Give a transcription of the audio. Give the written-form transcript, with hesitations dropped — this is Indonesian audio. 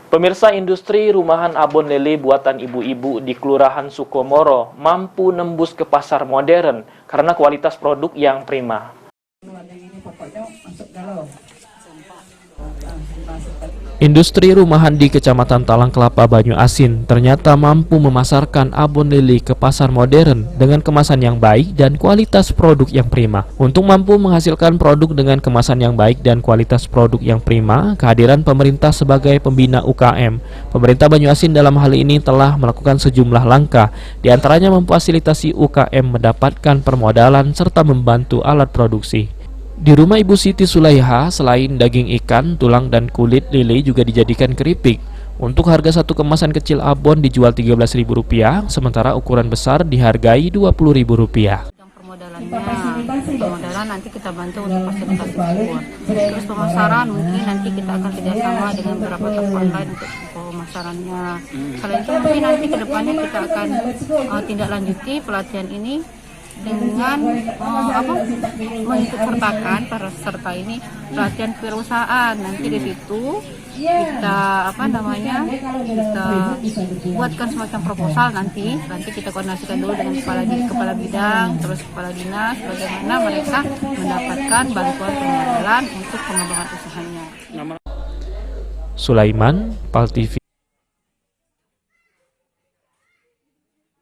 Pemirsa, industri rumahan abon lele buatan ibu-ibu di Kelurahan Sukomoro mampu nembus ke pasar modern karena kualitas produk yang prima. Industri rumahan di Kecamatan Talang Kelapa, Banyu Asin ternyata mampu memasarkan abon lele ke pasar modern dengan kemasan yang baik dan kualitas produk yang prima. Untuk mampu menghasilkan produk dengan kemasan yang baik dan kualitas produk yang prima, kehadiran pemerintah sebagai pembina UKM, pemerintah Banyu Asin dalam hal ini telah melakukan sejumlah langkah, diantaranya memfasilitasi UKM mendapatkan permodalan serta membantu alat produksi. Di rumah Ibu Siti Sulaiha, selain daging ikan, tulang dan kulit lele juga dijadikan keripik. Untuk harga satu kemasan kecil abon dijual Rp13.000, sementara ukuran besar dihargai Rp20.000. Permodalan nanti kita bantu untuk fasilitasi ekspor. Terus pemasaran mungkin nanti kita akan kerjasama dengan beberapa toko online untuk pemasarannya. Selain itu mungkin nanti kedepannya kita akan tindak lanjuti pelatihan ini dengan mengikutsertakan para peserta ini pelatihan kewirausahaan. Nanti di situ kita kita buatkan semacam proposal, nanti kita koordinasikan dulu dengan kepala bidang, terus kepala dinas, bagaimana mereka mendapatkan bantuan permodalan untuk pengembangan usahanya. Sulaiman, PAL TV.